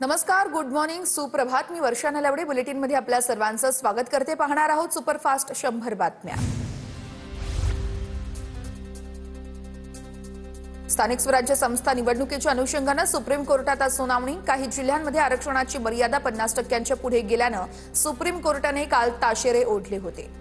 नमस्कार, good morning, सुप्रभात. मी वर्षा नलवडे. बुलेटिनमध्ये आपल्या सर्वांचं स्वागत करते. पाहणार आहोत सुपरफास्ट 100 बातम्या. स्थानिक स्वराज्य संस्था निवडणुकीच्या अनुषंगाने सुप्रीम कोर्टात आज सुनावणी. काही जिल्ह्यांमध्ये आरक्षणाची मर्यादा 50% पुढे गेल्याने सुप्रीम कोर्टाने काल ताशेरे ओढले होते.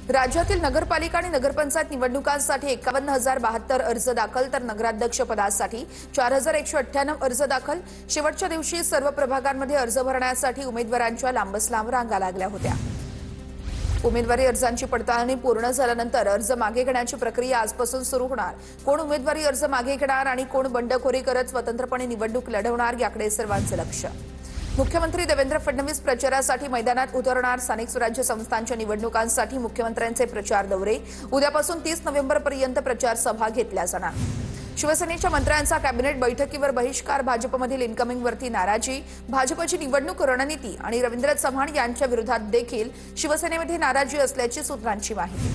राज्यातील नगरपालिका आणि नगरपंचायत निवडणुकांसाठी 51,072 अर्ज दाखल, तर नगराध्यक्ष पदासाठी 4,198 अर्ज दाखल. शेवटच्या दिवशी सर्व प्रभागांमध्ये अर्ज भरण्यासाठी उमेदवारांच्या लांबच लांब रांगा लागल्या होत्या. उमेदवारी अर्जांची पडताळणी पूर्ण झाल्यानंतर अर्ज मागे घेण्याची प्रक्रिया आजपासून सुरू होणार. कोण उमेदवारी अर्ज मागे घेणार आणि कोण बंडखोरी करत स्वतंत्रपणे निवडणूक लढवणार याकडे सर्वांचं लक्ष. मुख्यमंत्री देवेंद्र फडणवीस प्रचारासाठी मैदानात उतरणार. स्थानिक स्वराज्य संस्थांच्या निवडणुकांसाठी मुख्यमंत्र्यांचे प्रचार दौरे. उद्यापासून 30 नोव्हेंबरपर्यंत प्रचार सभा घेतल्या जाणार. शिवसेनेच्या मंत्र्यांचा कॅबिनेट बैठकीवर बहिष्कार. भाजपमधील इन्कमिंगवरती नाराजी. भाजपची निवडणूक रणनीती आणि रवींद्र चव्हाण यांच्या विरोधात देखील शिवसेनेमध्ये नाराजी असल्याची सूत्रांची माहिती.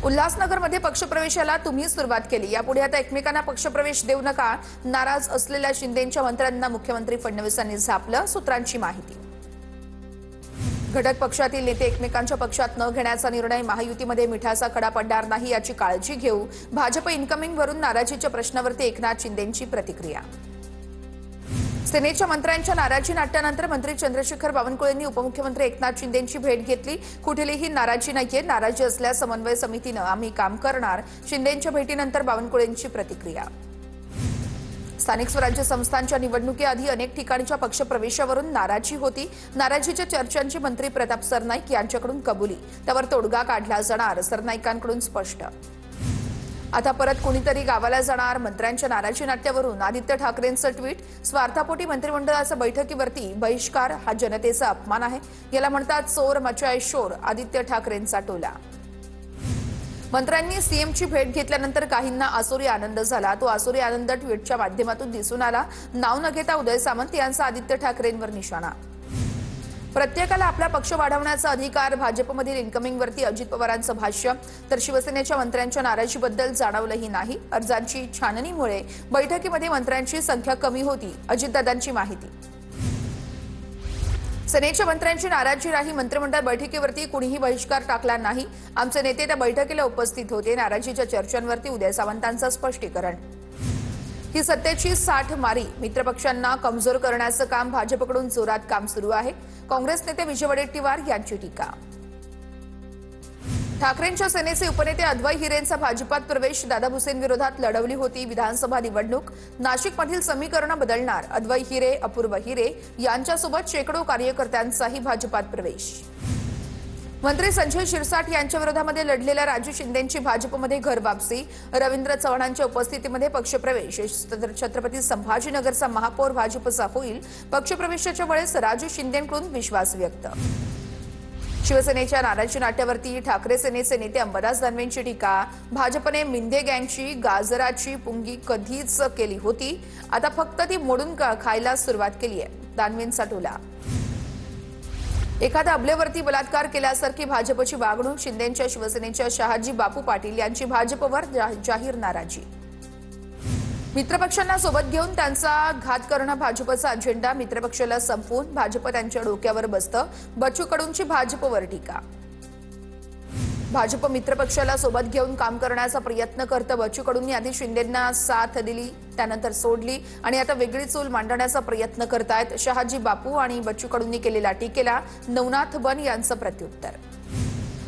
उल्हासनगरमध्ये पक्षप्रवेशाला तुम्ही सुरुवात केली, यापुढे आता एकमेकांना पक्षप्रवेश देऊ नका. नाराज असलेल्या शिंदेंच्या मंत्र्यांना मुख्यमंत्री फडणवीसांनी झापलं, सूत्रांची माहिती. घटक पक्षातील नेते एकमेकांच्या पक्षात न घेण्याचा निर्णय. महायुतीमध्ये मिठाचा खडा पडणार नाही याची काळजी घेऊ. भाजप इन्कमिंगवरून नाराजीच्या प्रश्नावरती एकनाथ शिंदेंची प्रतिक्रिया. सेनेच्या मंत्र्यांच्या नाराजी नाट्यानंतर मंत्री चंद्रशेखर बावनकुळेंनी उपमुख्यमंत्री एकनाथ शिंदेंची भेट घेतली. कुठलीही नाराजी नाहीये. नाराजी असल्यास समन्वय समितीनं आम्ही काम करणार. शिंदेंच्या भेटीनंतर बावनकुळेंची प्रतिक्रिया. स्थानिक स्वराज्य संस्थांच्या निवडणुकीआधी अनेक ठिकाणच्या पक्षप्रवेशावरून नाराजी होती. नाराजीच्या चर्चांची मंत्री प्रताप सरनाईक यांच्याकडून कबुली. त्यावर तोडगा काढला जाणार, सरनाईकांकडून स्पष्ट. आता परत कोणीतरी गावाला जाणार. मंत्र्यांच्या नाराजी नाट्यावरून आदित्य ठाकरेंचं ट्विट. स्वार्थापोटी मंत्रिमंडळाच्या बैठकीवरती बहिष्कार हा जनतेचा अपमान आहे. याला म्हणतात चोर मचाए शोर. आदित्य ठाकरेंचा टोला. मंत्र्यांनी सीएमची भेट घेतल्यानंतर काहींना आसुरी आनंद झाला. तो आसुरी आनंद ट्विटच्या माध्यमातून दिसून आला. नाव न घेता उदय सामंत यांचा आदित्य ठाकरेंवर निशाणा. प्रत्येकाला आपला पक्ष वाढवण्याचा अधिकार. भाजपमधील इन्कमिंगवरती अजित पवारांचं भाष्य. तर शिवसेनेच्या मंत्र्यांच्या नाराजीबद्दल जाणवलंही नाही. अर्जांची छाननीमुळे बैठकीमध्ये मंत्र्यांची संख्या कमी होती, अजितदादांची माहिती. सेनेच्या मंत्र्यांची नाराजी राही. मंत्रिमंडळ बैठकीवरती कुणीही बहिष्कार टाकला नाही. आमचे नेते त्या बैठकीला उपस्थित होते. नाराजीच्या चर्चांवरती उदय सामंतांचं स्पष्टीकरण. ही सत्तेची साठ मारी. मित्रपक्षांना कमजोर करण्याचं काम भाजपकडून जोरात काम सुरू आहे. काँग्रेस नेते विजय वडेट्टीवार यांची टीका. ठाकरेंच्या सेनेचे उपनेते अद्वै हिरेंचा भाजपात प्रवेश. दादा भुसेन विरोधात लढवली होती विधानसभा निवडणूक. नाशिकमधील समीकरण बदलणार. अद्वै हिरे, अपूर्व हिरे यांच्यासोबत शेकडो कार्यकर्त्यांचाही भाजपात प्रवेश. मंत्री संजय शिरसाट यांच्या विरोधामध्ये लढलेल्या राजू शिंदेंची भाजपमध्ये घर वापसी. रवींद्र चव्हाणांच्या उपस्थितीमध्ये पक्षप्रवेश. छत्रपती संभाजीनगरचा महापौर भाजपचा होईल. पक्षप्रवेशाच्या वेळेस राजू शिंदेंकडून विश्वास व्यक्त. शिवसेनेच्या नाराजी नाट्यावरती ठाकरे सेनेचे नेते अंबादास दानवेंची टीका. भाजपने मिंदे गँगची गाजराची पुंगी कधीच केली होती, आता फक्त ती मोडून खायला सुरुवात केली आहे. दानवेंचा टोला. एखाद्या अबलेवरती बलात्कार केल्यासारखी भाजपची वागणूक. शिंदेंच्या शिवसेनेच्या शहाजी बापू पाटील यांची भाजपवर जाहीर नाराजी. मित्रपक्षांना सोबत घेऊन त्यांचा घात करणं भाजपचा अजेंडा. मित्रपक्षाला संपवून भाजप त्यांच्या डोक्यावर बसतं. बच्चू कडूंची भाजपवर टीका. भाजप मित्रपक्षाला सोबत घेऊन काम करण्याचा प्रयत्न करतं. बच्चू कडूंनी आधी शिंदेंना साथ दिली, त्यानंतर सोडली आणि आता वेगळी चूल मांडण्याचा प्रयत्न करतायत. शहाजी बापू आणि बच्चू कडूंनी केलेल्या टीकेला नवनाथ बन यांचं प्रत्युत्तर.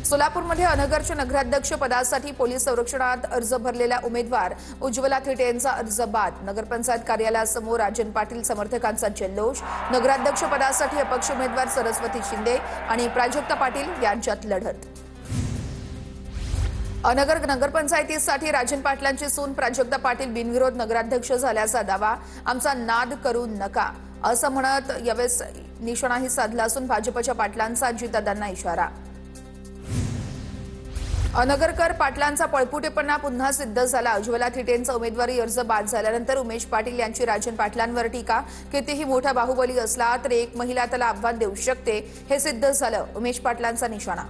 सोलापूरमध्ये अनगरच्या नगराध्यक्ष पदासाठी पोलीस संरक्षणात अर्ज भरलेला उमेदवार उज्ज्वला थिटे यांचा अर्ज बाद. नगरपंचायत कार्यालयासमोर राजन पाटील समर्थकांचा जल्लोष. नगराध्यक्ष पदासाठी अपक्ष उमेदवार सरस्वती शिंदे आणि प्राजक्ता पाटील यांच्यात लढत. अनगर नगरपंचायतीसाठी राजन पाटलांची सून प्राजक्ता पाटील बिनविरोध नगराध्यक्ष झाल्याचा दावा. आमचा नाद करू नका असं म्हणत यावेळेस निशाणाही साधला असून भाजपच्या पाटलांचा अजितदादांना इशारा. अनगरकर पाटलांचा पळपुटेपणा पुन्हा सिद्ध झाला. उज्ज्वला थिटेंचा उमेदवारी अर्ज बाद झाल्यानंतर उमेश पाटील यांची राजन पाटलांवर टीका. कितीही मोठा बाहुबली असला तरी एक महिला त्याला आव्हान देऊ शकते, हे सिद्ध झालं. उमेश पाटलांचा निशाणा.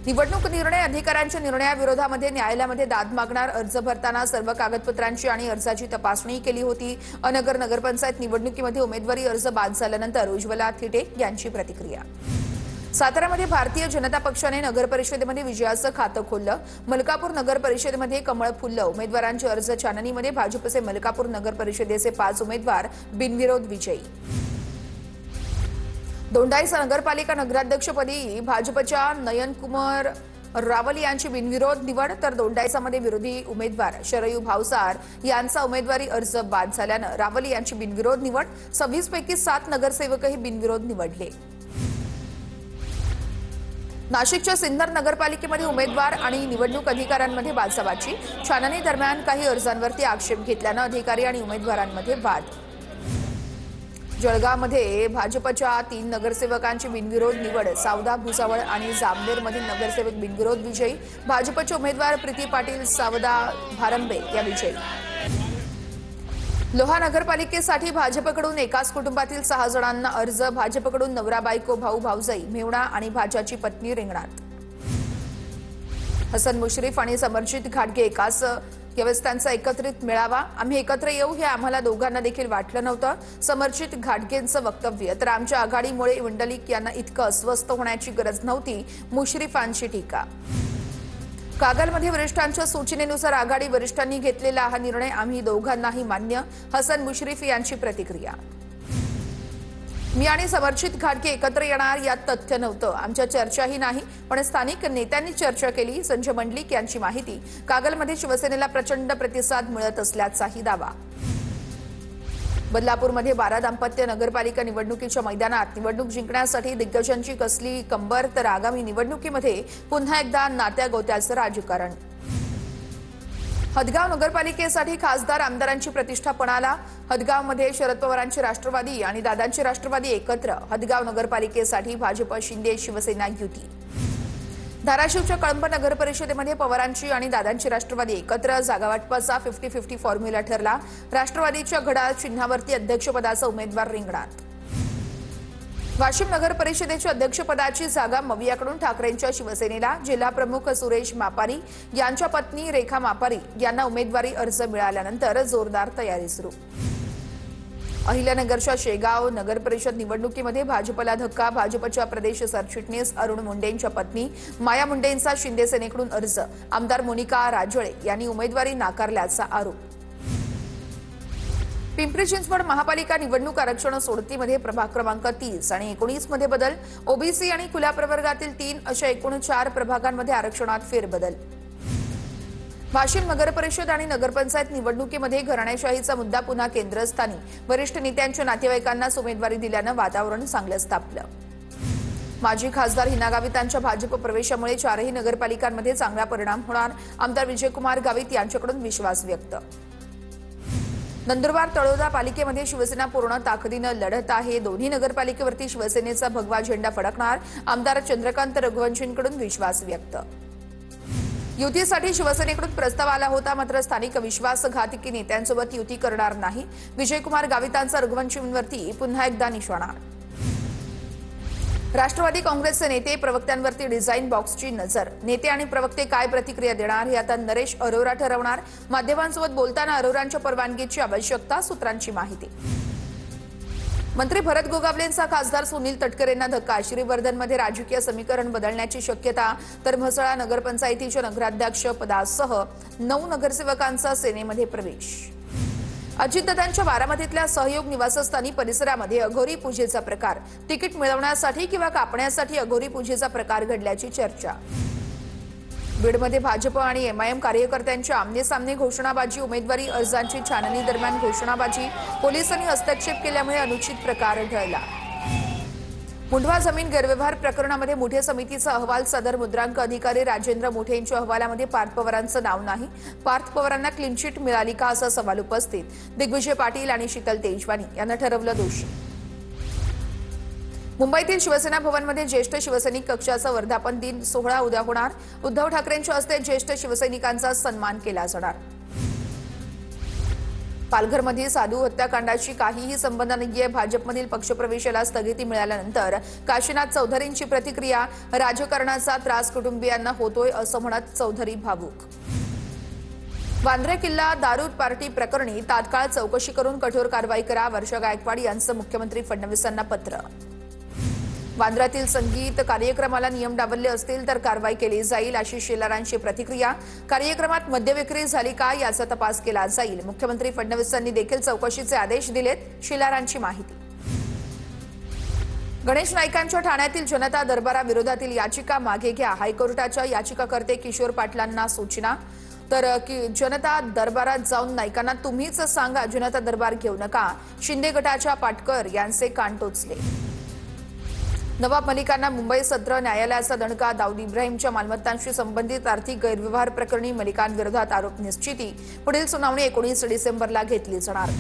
निवडणूक निर्णय अधिकाऱ्यांच्या निर्णयाविरोधामध्ये न्यायालयामध्ये दाद मागणार अर्ज भरताना सर्व कागदपत्रांची आणि अर्जाची तपासणी केली होती। अनगर नगरपंचायत निवडणुकीमध्ये उमेदवारी अर्ज बाद झाल्यानंतर उज्ज्वला थिटे यांची प्रतिक्रिया। साताऱ्यामध्ये भारतीय जनता पक्षाने नगर परिषदेमध्ये विजयाचं खातं खोललं। मलकापूर नगर परिषदेमध्ये कमळ फुललं। उमेदवारांचे अर्ज छाननीमध्ये भाजपचे मलकापूर नगर परिषदेचे 5 उमेदवार बिनविरोध विजयी। दोंडाईचा नगरपालिका नगराध्यक्षपदी भाजपच्या नयनकुमार रावल यांची बिनविरोध निवड, तर दोंडाईचामध्ये विरोधी उमेदवार शरयू भावसार यांचा उमेदवारी अर्ज बाद झाल्यानं रावल यांची बिनविरोध निवड। 26 पैकी 7 नगरसेवकही बिनविरोध निवडले। नाशिकच्या सिन्नर नगरपालिकेमध्ये उमेदवार आणि निवडणूक अधिकाऱ्यांमध्ये बाचाबाची। छाननी दरम्यान काही अर्जांवरती आक्षेप घेतल्यानं अधिकारी आणि उमेदवारांमध्ये वाद। जळगावमध्ये भाजपच्या 3 नगरसेवकांची बिनविरोध निवड। सावदा भुसावळ आणि जामनेरमधील नगरसेवक बिनविरोध विजयी। भाजपचे उमेदवार प्रीती पाटील सावदा भारंबे या विजयी। लोहा नगरपालिकेसाठी भाजपकडून एकाच कुटुंबातील 6 जणांना अर्ज। भाजपकडून नवरा बायको भाऊ भाऊजाई मेहुणा आणि भाच्याची पत्नी रिंगणात। हसन मुश्रीफ आणि समरजित घाटगे एकाच यावेळेस त्यांचा एकत्रित मेळावा। आम्ही एकत्र येऊ हे आम्हाला दोघांना देखील वाटलं नव्हतं। समरजित घाटगेंचं वक्तव्य। तर आमच्या आघाडीमुळे मंडलिक यांना इतकं अस्वस्थ होण्याची गरज नव्हती, मुश्रीफांची टीका। कागलमध्ये वरिष्ठांच्या सूचनेनुसार आघाडी वरिष्ठांनी घेतलेला हा निर्णय आम्ही दोघांनाही मान्य। हसन मुश्रीफ यांची प्रतिक्रिया। मी आणि समरजित घाटगे एकत्र येणार यात तथ्य नव्हतं, आमच्या चर्चाही नाही, पण स्थानिक नेत्यांनी चर्चा केली। संजय मंडलिक यांची माहिती। कागलमध्ये शिवसेनेला प्रचंड प्रतिसाद मिळत असल्याचाही दावा। बदलापूरमध्ये 12 दाम्पत्य नगरपालिका निवडणुकीच्या मैदानात निवडणूक जिंकण्यासाठी दिग्गजांची कसली कंबर, तर आगामी निवडणुकीमध्ये पुन्हा एकदा नात्या गोत्याचं राजकारण। हदगाव नगरपालिकेसाठी खासदार आमदारांची प्रतिष्ठा पणाला। हदगावमध्ये शरद पवारांची राष्ट्रवादी आणि दादांची राष्ट्रवादी एकत्र। हदगाव नगरपालिकेसाठी भाजप शिंदे शिवसेना युती। धाराशिवच्या कळंब नगर परिषदेमध्ये पवारांची आणि दादांची राष्ट्रवादी एकत्र। जागावाटपाचा 50-50 फॉर्म्युला ठरला। राष्ट्रवादीच्या घड्याळ चिन्हावरती अध्यक्षपदाचा उमेदवार रिंगणात। वाशिम नगर परिषदेच्या अध्यक्षपदाची जागा मवियाकडून ठाकरेंच्या शिवसेनेला। जिल्हा प्रमुख सुरेश मापारी यांच्या पत्नी रेखा मापारी यांना उमेदवारी अर्ज मिळाल्यानंतर जोरदार तयारी सुरू। अहिल्यानगरच्या शेगाव नगर परिषद निवडणुकीमध्ये भाजपला धक्का। भाजपच्या प्रदेश सरचिटणीस अरुण मुंडेंच्या पत्नी माया मुंडेंचा शिंदे सेनेकडून अर्ज। आमदार मोनिका राजळे यांनी उमेदवारी नाकारल्याचा आरोप। पिंपरी चिंचवड महापालिका निवडणूक आरक्षण सोडतीमध्ये प्रभाग क्रमांक 30 आणि 19 मध्ये बदल। ओबीसी आणि खुल्या प्रवर्गातील 3 अशा एकूण 4 प्रभागांमध्ये आरक्षणात फेरबदल। वाशिम नगर परिषद आणि नगरपंचायत निवडणुकीमध्ये घराणेशाहीचा मुद्दा पुन्हा केंद्रस्थानी। वरिष्ठ नेत्यांच्या नातेवाईकांनाच उमेदवारी दिल्यानं वातावरण चांगलंच तापलं। माजी खासदार हिना गावित यांच्या भाजप प्रवेशामुळे 4ही नगरपालिकांमध्ये चांगला परिणाम होणार। आमदार विजयकुमार गावित यांच्याकडून विश्वास व्यक्त। नंदुरबार तळोदा पालिकेमध्ये शिवसेना पूर्ण ताकदीनं लढत आहे। दोन्ही नगरपालिकेवरती शिवसेनेचा भगवा झेंडा फडकणार। आमदार चंद्रकांत रघुवंशींकडून विश्वास व्यक्त। युतीसाठी शिवसेनेकडून प्रस्ताव आला होता, मात्र स्थानिक विश्वासघातकी नेत्यांसोबत युती करणार नाही। विजयकुमार गावितांचा रघुवंशींवरती पुन्हा एकदा निशाणा। राष्ट्रवादी काँग्रेसचे नेते प्रवक्त्यांवरती डिझाईन बॉक्सची नजर। नेते आणि प्रवक्ते काय प्रतिक्रिया देणार हे आता नरेश अरोरा ठरवणार। माध्यमांसोबत बोलताना अरोरांच्या परवानगीची आवश्यकता, सूत्रांची माहिती। मंत्री भरत गोगावलेंचा खासदार सुनील तटकरेंना धक्का। श्रीवर्धनमध्ये राजकीय समीकरण बदलण्याची शक्यता, तर म्हसळा नगरपंचायतीच्या नगराध्यक्ष पदासह 9 नगरसेवकांचा सेनेमध्ये प्रवेश। अजितदादांच्या बारामतीतल्या सहयोग निवासस्थानी परिसरामध्ये अघोरी पूजेचा प्रकार। तिकीट मिळवण्यासाठी किंवा कापण्यासाठी अघोरी पूजेचा प्रकार घडल्याची चर्चा। बीडमध्ये भाजप आणि एमआयएम कार्यकर्त्यांच्या आमनेसामने घोषणाबाजी। उमेदवारी अर्जांची छाननी दरम्यान घोषणाबाजी। पोलिसांनी हस्तक्षेप केल्यामुळे अनुचित प्रकार टळला। मुंढवा जमीन गैरव्यवहार प्रकरणामध्ये मुठे समितीचा अहवाल सादर। मुद्रांक अधिकारी राजेंद्र मुठे यांच्या अहवालामध्ये पार्थ पवारांचं नाव नाही। पार्थ पवारांना क्लीन चिट मिळाली का असा सवाल उपस्थित। दिग्विजय पाटील आणि शीतल तेजवानी यांना ठरवलं दोषी। मुंबईतील शिवसेना भवनमध्ये ज्येष्ठ शिवसैनिक कक्षाचा वर्धापन दिन सोहळा उद्या होणार। उद्धव ठाकरेंच्या हस्ते ज्येष्ठ शिवसैनिकांचा सन्मान केला जाणार। पालघरमध्ये साधू हत्याकांडाशी काहीही संबंध नाहीये. भाजपमधील पक्षप्रवेशाला स्थगिती मिळाल्यानंतर काशीनाथ चौधरींची प्रतिक्रिया. राजकारणाचा त्रास कुटुंबियांना होतोय असं म्हणत चौधरी भावूक. वांद्रे किल्ला दारू पार्टी प्रकरणी तात्काळ चौकशी करून कठोर कारवाई करा. वर्षा गायकवाड यांचं मुख्यमंत्री फडणवीसांना पत्र. वांद्र्यातील संगीत कार्यक्रमाला नियम डावलले असतील तर कारवाई केली जाईल अशी शेलारांची प्रतिक्रिया. कार्यक्रमात मद्यविक्री झाली का याचा तपास केला जाईल. मुख्यमंत्री फडणवीसांनी देखील चौकशीचे आदेश दिलेत. शेलारांची माहिती. गणेश नाईकांच्या ठाण्यातील जनता दरबाराविरोधातील याचिका मागे घ्या. हायकोर्टाच्या याचिकाकर्ते किशोर पाटलांना सूचना. तर जनता दरबारात जाऊन नाईकांना तुम्हीच सांगा, जनता दरबार घेऊ नका. शिंदे गटाच्या पाटकर यांचे कान टोचले. नवाब मलिकांना मुंबई सत्र न्यायालयाचा दणका. दाऊद इब्राहिमच्या मालमत्तांशी संबंधित आर्थिक गैरव्यवहार प्रकरणी मलिकांविरोधात आरोप निश्चिती. पुढील सुनावणी 19 डिसेंबरला घेतली जाणार.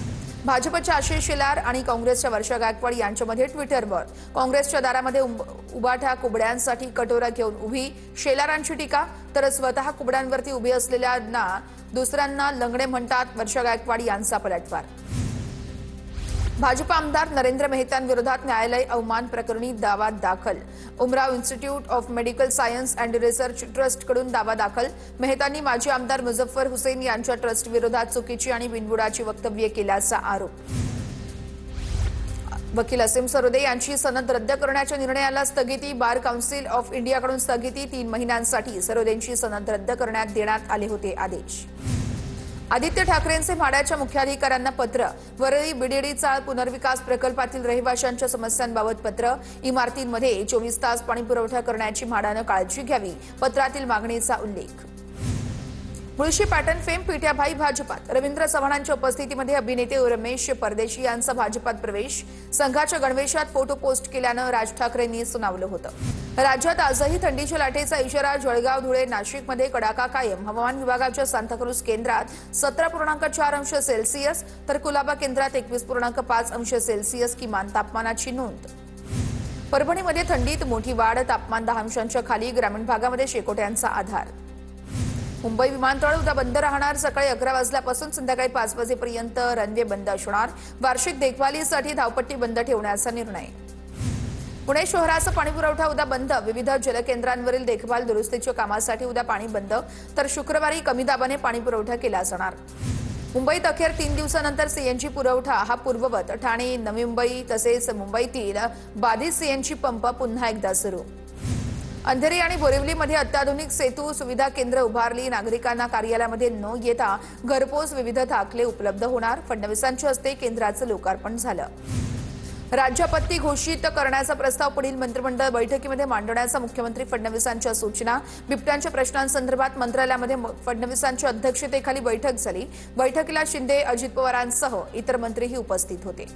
भाजपच्या आशिष शेलार आणि काँग्रेसच्या वर्षा गायकवाड यांच्यामध्ये ट्विटरवर काँग्रेसच्या दारामध्ये उभाठ्या कुबड्यांसाठी कटोरा घेऊन उभी. शेलारांची टीका. तर स्वतः कुबड्यांवरती उभी असलेल्यांना दुसऱ्यांना लंगडे म्हणतात. वर्षा गायकवाड यांचा पलटवार. भाजप आमदार नरेंद्र मेहतांविरोधात न्यायालय अवमान प्रकरणी दावा दाखल. Umrao institute of medical science and research ट्रस्टकडून दावा दाखल. मेहतांनी माजी आमदार मुझफ्फर हुसेन यांच्या ट्रस्ट विरोधात चुकीची आणि बिनबुडाची वक्तव्ये केल्याचा आरोप. वकील असीम सरोदे यांची सनद रद्द करण्याच्या निर्णयाला स्थगिती. बार काउन्सिल ऑफ इंडियाकडून स्थगिती. 3 महिन्यांसाठी सरोदेंची सनद रद्द करण्यात देण्यात आले होते आदेश. आदित्य ठाकरेंचे म्हाडाच्या मुख्याधिकाऱ्यांना पत्र. वरळी बीडीडी चाळ पुनर्विकास प्रकल्पातील रहिवाशांच्या समस्यांबाबत पत्र. इमारतींमध्ये 24 तास पाणीपुरवठा करण्याची म्हाडानं काळजी घ्यावी. पत्रातील मागणीचा उल्लेख. मुळशी पॅटर्न फेम पिठ्याभाई भाजपात. रवींद्र चव्हाणांच्या उपस्थितीमध्ये अभिनेते रमेश परदेशी यांचा भाजपात प्रवेश. संघाच्या गणवेशात फोटो पोस्ट केल्यानं राज ठाकरेंनी सुनावलं होतं. राज्यात आजही थंडीच्या लाटेचा इशारा. जळगाव, धुळे, नाशिकमध्ये कडाका कायम. हवामान विभागाच्या सांताक्रूज केंद्रात 17.4 अंश सेल्सिअस तर कुलाबा केंद्रात 21.5 अंश सेल्सिअस किमान तापमानाची नोंद. परभणीमध्ये थंडीत मोठी वाढ. तापमान 10 अंशांच्या खाली. ग्रामीण भागामध्ये शेकोट्यांचा आधार. मुंबई विमानतळ उद्या बंद राहणार. सकाळी 11 वाजल्यापासून संध्याकाळी 5 वाजेपर्यंत रनवे बंद असणार. वार्षिक देखभालीसाठी धावपट्टी बंद ठेवण्याचा निर्णय. पुणे शहराचा पाणीपुरवठा उद्या बंद. विविध जलकेंद्रांवरील देखभाल दुरुस्तीच्या कामासाठी उद्या पाणी बंद. तर शुक्रवारी कमी दाबाने पाणीपुरवठा केला जाणार. मुंबईत अखेर 3 दिवसानंतर सीएनजी पुरवठा हा पूर्ववत. ठाणे, नवी मुंबई तसेच मुंबईतील बाधित सीएनजी पंप पुन्हा एकदा सुरू. अंधेरी आणि बोरिवलीमध्ये अत्याधुनिक सेतू सुविधा केंद्र उभारली. नागरिकांना कार्यालयामध्ये न येता घरपोच विविध दाखले उपलब्ध होणार. फडणवीसांच्या हस्ते केंद्राचं लोकार्पण झालं. राज्यापत्ती घोषित करण्याचा प्रस्ताव पुढील मंत्रिमंडळ बैठकीमध्ये मांडण्याचा मुख्यमंत्री फडणवीसांच्या सूचना. बिबट्यांच्या प्रश्नांसंदर्भात मंत्रालयामध्ये फडणवीसांच्या अध्यक्षतेखाली बैठक झाली. बैठकीला शिंदे, अजित पवारांसह इतर मंत्रीही उपस्थित होते.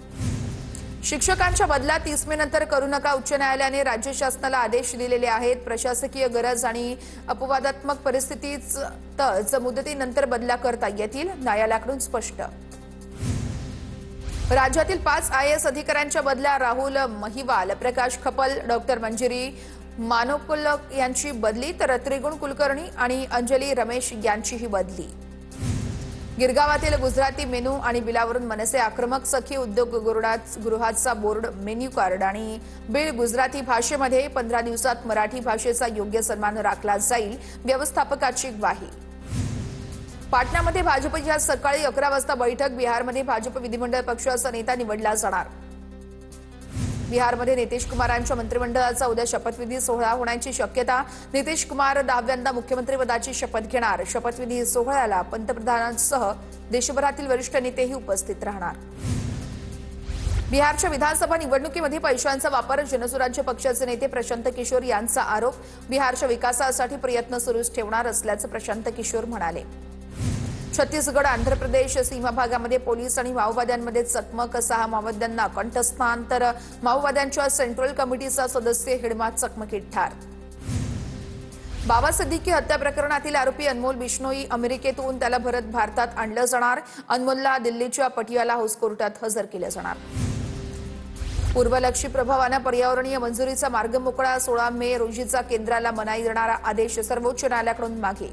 शिक्षकांच्या बदला 30 मे नंतर करू नका. उच्च न्यायालयाने राज्य शासनाला आदेश दिलेले आहेत. प्रशासकीय गरज आणि अपवादात्मक परिस्थितीतच मुदतीनंतर बदला करता येतील. न्यायालयाकडून स्पष्ट. राज्यातील 5 IAS अधिकाऱ्यांच्या बदल्या. राहुल महिवाल, प्रकाश खपल, डॉक्टर मंजिरी मानोकुल यांची बदली. तर त्रिगुण कुलकर्णी आणि अंजली रमेश यांचीही बदली. गिरगावातील गुजराती मेनू आणि बिलावरून मनसे आक्रमक. सखी उद्योग गृहाचा बोर्ड मेन्यू कार्ड आणि बिल गुजराती भाषेमध्ये. 15 दिवसात मराठी भाषेचा योग्य सन्मान राखला जाईल. व्यवस्थापकाची ग्वाही. पाटण्यामध्ये भाजपची आज सकाळी 11 वाजता बैठक. बिहारमध्ये भाजप विधिमंडळ पक्षाचा नेता निवडला जाणार. बिहारमध्ये नितीश कुमारांच्या मंत्रिमंडळाचा उद्या शपथविधी सोहळा होण्याची शक्यता. नितीश कुमार 10व्यांदा मुख्यमंत्रीपदाची शपथ घेणार. शपथविधी सोहळ्याला पंतप्रधानांसह देशभरातील वरिष्ठ नेतेही उपस्थित राहणार. बिहारच्या विधानसभा निवडणुकीमध्ये पैशांचा वापर. जनसुराज्य पक्षाचे नेते प्रशांत किशोर यांचा आरोप. बिहारच्या विकासासाठी प्रयत्न सुरूच ठेवणार असल्याचं प्रशांत किशोर म्हणाले. छत्तीसगड आंध्र प्रदेश सीमा भागामध्ये पोलीस आणि माओवाद्यांमध्ये चकमक. 6 माओवाद्यांना कंठस्नान. तर माओवाद्यांच्या सेंट्रल कमिटीचा सदस्य हिडमात चकमकीत ठार. बाबा सिद्दीकी हत्या प्रकरणातील आरोपी अनमोल बिश्नोई अमेरिकेतून त्याला परत भारतात आणलं जाणार. अनमोलला दिल्लीच्या पटियाला हाऊस कोर्टात हजर केलं जाणार. पूर्वलक्षी प्रभावानं पर्यावरणीय मंजुरीचा मार्ग मोकळा. 16 मे रोजीचा केंद्राला मनाई देणारा आदेश सर्वोच्च न्यायालयाकडून मागे.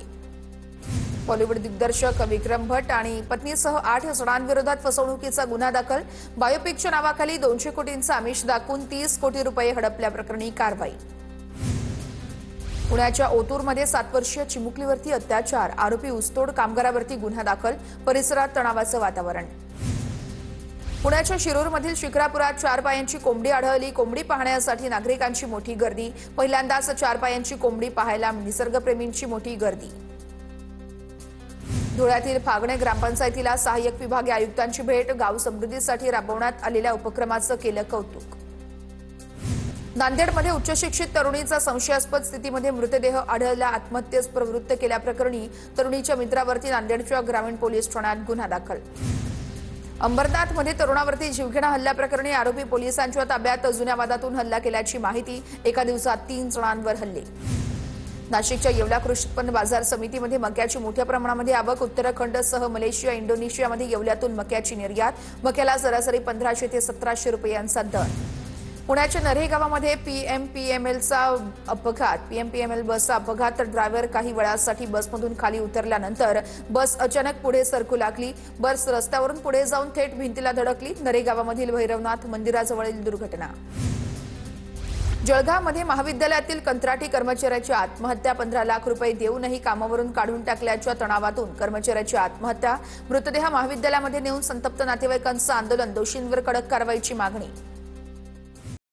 बॉलिवूड दिग्दर्शक विक्रम भट्ट आणि पत्नीसह 8 जणांविरोधात फसवणुकीचा गुन्हा दाखल. बायोपिकच्या नावाखाली 200 कोटींचा आमिष दाखवून 30 कोटी रुपये हडपल्याप्रकरणी कारवाई. पुण्याच्या ओतूरमध्ये 7 वर्षीय चिमुकलीवरती अत्याचार. आरोपी ऊसतोड कामगारावरती गुन्हा दाखल. परिसरात तणावाचं वातावरण. पुण्याच्या शिरूरमधील शिक्रापुरात 4 पायांची कोंबडी आढळली. कोंबडी पाहण्यासाठी नागरिकांची मोठी गर्दी. पहिल्यांदाच 4 पायांची कोंबडी पाहायला निसर्गप्रेमींची मोठी गर्दी. धुळ्यातील फागणे ग्रामपंचायतीला सहाय्यक विभागीय आयुक्तांची भेट. गाव समृद्धीसाठी राबवण्यात आलेल्या उपक्रमाचं केलं कौतुक. नांदेडमध्ये उच्चशिक्षित तरुणीचा संशयास्पद स्थितीमध्ये मृतदेह आढळला. आत्महत्येस प्रवृत्त केल्याप्रकरणी तरुणीच्या मित्रावरती नांदेडच्या ग्रामीण पोलीस ठाण्यात गुन्हा दाखल. अंबरनाथमध्ये तरुणावरती जीवघेणा हल्ल्याप्रकरणी आरोपी पोलिसांच्या ताब्यात. जुन्या वादातून हल्ला केल्याची माहिती. एका दिवसात 3 जणांवर हल्ले. नाशिकच्या येवला कृषी उत्पन्न बाजार समितीमध्ये मक्याची मोठ्या प्रमाणामध्ये आवक. उत्तराखंडसह मलेशिया, इंडोनेशियामध्ये येवल्यातून मक्याची निर्यात. मक्याला सरासरी 1500 ते 1700 रुपयांचा दर. पुण्याच्या नरे गावामध्ये पीएमपीएमएलचा अपघात. पीएमपीएमएल बसचा अपघात. तर ड्रायव्हर काही वेळासाठी बसमधून खाली उतरल्यानंतर बस अचानक पुढे सरकू लागली. बस रस्त्यावरून पुढे जाऊन थेट भिंतीला धडकली. नरे गावामधील भैरवनाथ मंदिराजवळील दुर्घटना. जळगावमध्ये महाविद्यालयातील कंत्राटी कर्मचाऱ्याची आत्महत्या. 15 लाख रुपये देऊनही कामावरून काढून टाकल्याच्या तणावातून कर्मचाऱ्याची आत्महत्या. मृतदेह महाविद्यालयामध्ये नेऊन संतप्त नातेवाईकांचं आंदोलन. दोषींवर कडक कारवाईची मागणी.